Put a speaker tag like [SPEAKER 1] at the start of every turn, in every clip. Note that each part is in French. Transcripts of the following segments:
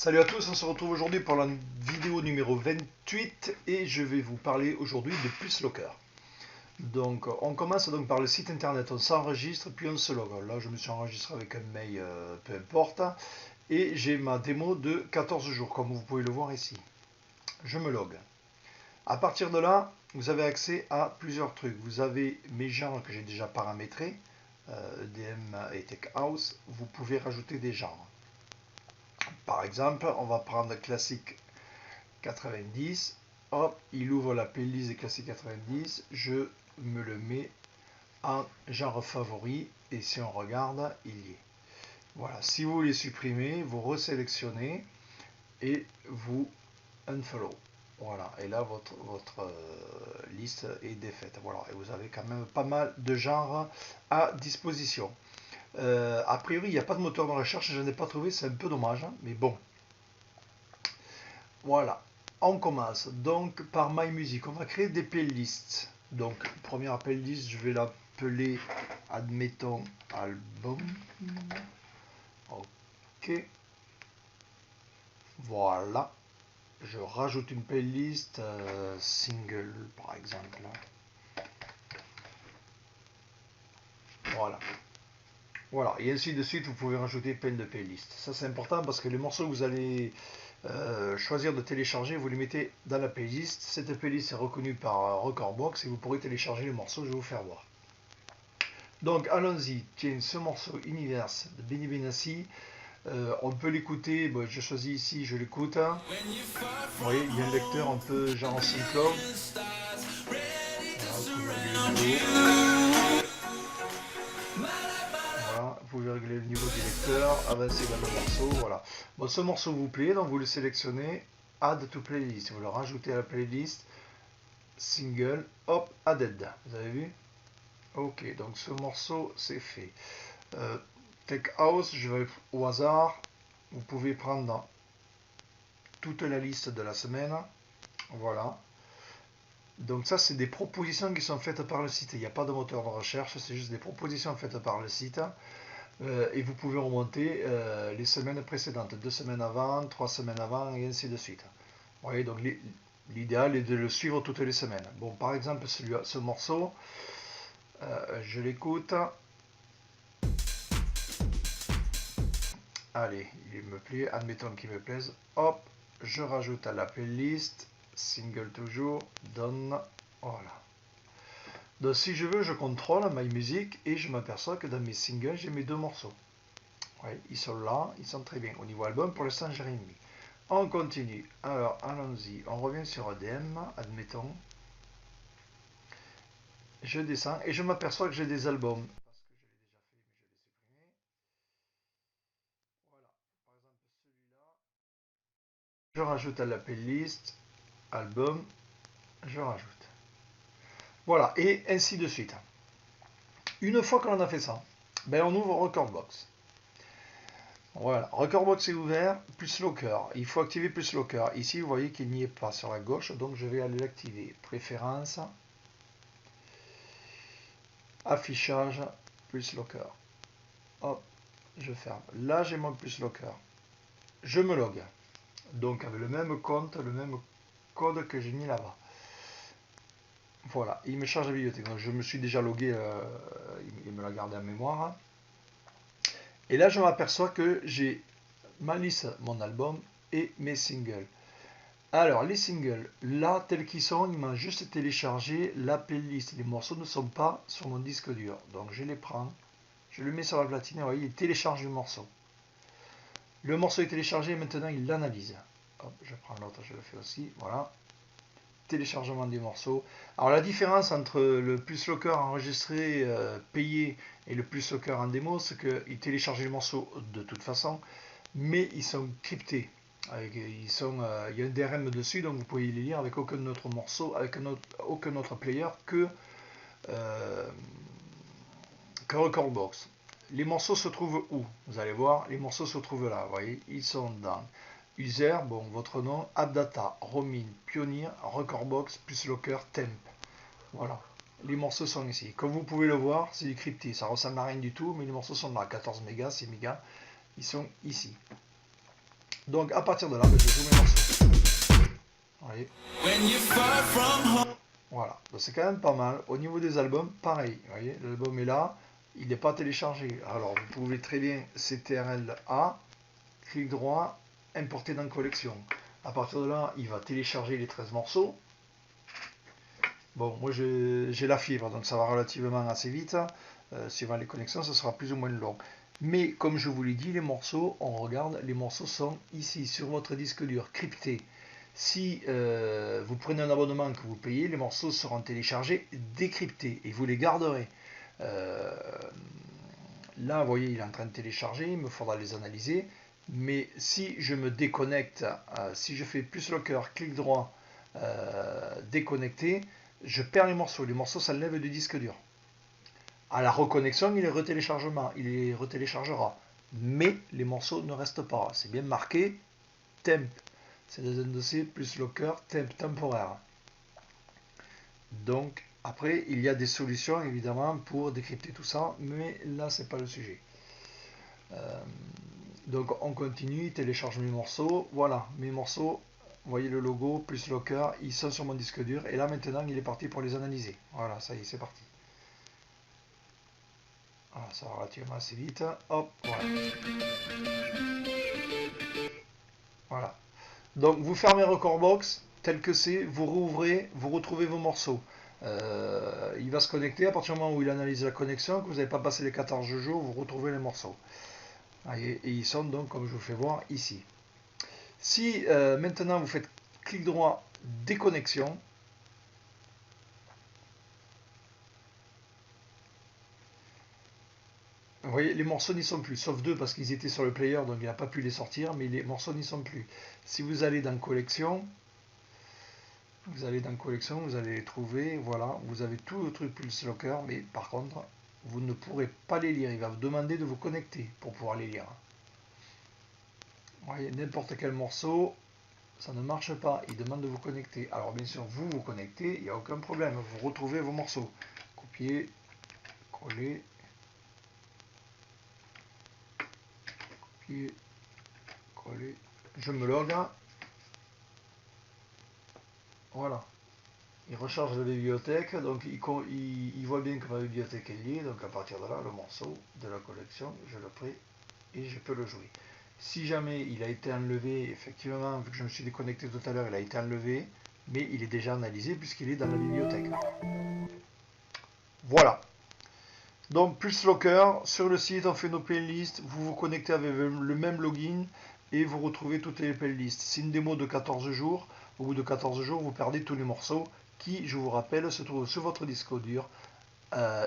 [SPEAKER 1] Salut à tous, on se retrouve aujourd'hui pour la vidéo numéro 28 et je vais vous parler aujourd'hui de PlusLocker. Donc on commence donc par le site internet, on s'enregistre puis on se log. Là je me suis enregistré avec un mail, peu importe, et j'ai ma démo de 14 jours comme vous pouvez le voir ici. Je me log. À partir de là, vous avez accès à plusieurs trucs. Vous avez mes genres que j'ai déjà paramétrés, EDM et Tech House. Vous pouvez rajouter des genres. Par exemple, on va prendre classique 90, hop, il ouvre la playlist des classiques 90, je me le mets en genre favori et si on regarde, il y est. Voilà, si vous les supprimez, vous resélectionnez et vous unfollow. Voilà, et là votre liste est défaite. Voilà, et vous avez quand même pas mal de genres à disposition. A priori, il n'y a pas de moteur de recherche, je n'ai pas trouvé, c'est un peu dommage, hein, mais bon. Voilà, on commence donc par My Music. On va créer des playlists. Donc, première playlist, je vais l'appeler, admettons, album. Ok, voilà. Je rajoute une playlist single, par exemple. Voilà. Voilà, et ainsi de suite, vous pouvez rajouter plein de playlists. Ça, c'est important parce que les morceaux que vous allez choisir de télécharger, vous les mettez dans la playlist. Cette playlist est reconnue par Recordbox et vous pourrez télécharger les morceaux, je vais vous faire voir. Donc allons-y, tiens, ce morceau Universe de Benny Benassi, on peut l'écouter, bon, je choisis ici, je l'écoute. Vous voyez, il y a un lecteur un peu genre SoundCloud. Voilà, vous pouvez régler le niveau du lecteur, avancer dans le morceau, voilà. Bon, ce morceau vous plaît, donc vous le sélectionnez, Add to Playlist, vous le rajoutez à la playlist, single, hop, added, vous avez vu? Ok, donc ce morceau c'est fait. Tech House, je vais au hasard, vous pouvez prendre toute la liste de la semaine, voilà. Donc ça c'est des propositions qui sont faites par le site, il n'y a pas de moteur de recherche, c'est juste des propositions faites par le site. Et vous pouvez remonter les semaines précédentes, 2 semaines avant, 3 semaines avant, et ainsi de suite. Vous voyez, donc l'idéal est de le suivre toutes les semaines. Bon, par exemple, ce morceau, je l'écoute. Allez, il me plaît, admettons qu'il me plaise. Hop, je rajoute à la playlist, single toujours, done, voilà. Donc si je veux, je contrôle My Music et je m'aperçois que dans mes singles, j'ai mes deux morceaux. Ouais, ils sont là, ils sont très bien. Au niveau album, pour l'instant, j'ai rien mis. On continue. Alors, allons-y. On revient sur EDM, admettons. Je descends et je m'aperçois que j'ai des albums. Je rajoute à la playlist, album, je rajoute. Voilà, et ainsi de suite. Une fois que l'on a fait ça, ben on ouvre Recordbox. Voilà, Recordbox est ouvert, PlusLocker. Il faut activer PlusLocker. Ici, vous voyez qu'il n'y est pas sur la gauche, donc je vais aller l'activer. Préférences, affichage, PlusLocker. Hop, je ferme. Là, j'ai mon PlusLocker. Je me log. Donc avec le même compte, le même code que j'ai mis là-bas. Voilà, il me charge la bibliothèque. Donc je me suis déjà logué, il me l'a gardé en mémoire. Et là, je m'aperçois que j'ai ma liste, mon album et mes singles. Alors, les singles, là, tels qu'ils sont, il m'a juste téléchargé la playlist. Les morceaux ne sont pas sur mon disque dur. Donc, je les prends, je le mets sur la platine et vous voyez, il télécharge le morceau. Le morceau est téléchargé et maintenant, il l'analyse. Hop, je prends l'autre, je le fais aussi. Voilà. Téléchargement des morceaux. Alors, la différence entre le PlusLocker enregistré, payé et le PlusLocker en démo, c'est qu'il télécharge les morceaux de toute façon, mais ils sont cryptés. Il y a un DRM dessus, donc vous pouvez les lire avec aucun autre morceau, avec aucun autre player euh, que Recordbox. Les morceaux se trouvent où? Vous allez voir, les morceaux se trouvent là. Vous voyez, ils sont dans User, bon, votre nom, AppData, Romin, Pioneer, Recordbox, PlusLocker, Temp. Voilà. Les morceaux sont ici. Comme vous pouvez le voir, c'est du crypté. Ça ressemble à rien du tout, mais les morceaux sont là. 14 mégas, 6 mégas. Ils sont ici. Donc à partir de là, je joue mes morceaux. Vous voyez. Voilà, c'est quand même pas mal. Au niveau des albums, pareil. Vous voyez, l'album est là, il n'est pas téléchargé. Alors vous pouvez très bien CTRL A, clic droit, importer dans collection. À partir de là, il va télécharger les 13 morceaux. Bon, moi j'ai la fibre, donc ça va relativement assez vite. Suivant les connexions, ça sera plus ou moins long. Mais comme je vous l'ai dit, les morceaux, on regarde, les morceaux sont ici, sur votre disque dur, cryptés. Si vous prenez un abonnement que vous payez, les morceaux seront téléchargés, décryptés, et vous les garderez. Là, vous voyez, il est en train de télécharger, il me faudra les analyser. Mais si je me déconnecte, si je fais plus locker, clic droit, déconnecter, je perds les morceaux s'enlèvent du disque dur. À la reconnexion, il les retéléchargera. Mais les morceaux ne restent pas. C'est bien marqué temp. C'est dans un dossier plus locker temp temporaire. Donc après, il y a des solutions évidemment pour décrypter tout ça, mais là c'est pas le sujet. Donc on continue, il télécharge mes morceaux. Voilà, mes morceaux. Vous voyez le logo plus locker, ils sont sur mon disque dur. Et là maintenant, il est parti pour les analyser. Voilà, ça y est, c'est parti. Voilà, ça va relativement assez vite. Hop, voilà. Voilà. Donc vous fermez Recordbox tel que c'est, vous rouvrez, vous retrouvez vos morceaux. Il va se connecter, à partir du moment où il analyse la connexion, que vous n'avez pas passé les 14 jours, vous retrouvez les morceaux. Et ils sont donc, comme je vous fais voir, ici. Si maintenant vous faites clic droit, déconnexion, vous voyez, les morceaux n'y sont plus, sauf deux parce qu'ils étaient sur le player, donc il n'a pas pu les sortir, mais les morceaux n'y sont plus. Si vous allez dans collection, vous allez les trouver, voilà, vous avez tout le truc Pulse Locker, mais par contre, vous ne pourrez pas les lire, il va vous demander de vous connecter pour pouvoir les lire. Vous voyez, n'importe quel morceau, ça ne marche pas, il demande de vous connecter. Alors bien sûr, vous vous connectez, il n'y a aucun problème, vous retrouvez vos morceaux. Copier, coller, copier, coller, je me log. Voilà. Il recharge la bibliothèque, donc il voit bien que ma bibliothèque est liée, donc à partir de là, le morceau de la collection, je le prends et je peux le jouer. Si jamais il a été enlevé, effectivement, vu que je me suis déconnecté tout à l'heure, il a été enlevé, mais il est déjà analysé puisqu'il est dans la bibliothèque. Voilà. Donc, Pulse Locker, sur le site, on fait nos playlists, vous vous connectez avec le même login et vous retrouvez toutes les playlists. C'est une démo de 14 jours. Au bout de 14 jours, vous perdez tous les morceaux qui, je vous rappelle, se trouvent sur votre disque dur.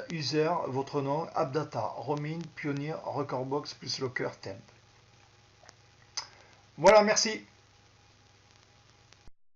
[SPEAKER 1] User, votre nom, AppData, Romin, Pioneer, Recordbox, Pulse Locker, Temp. Voilà, merci.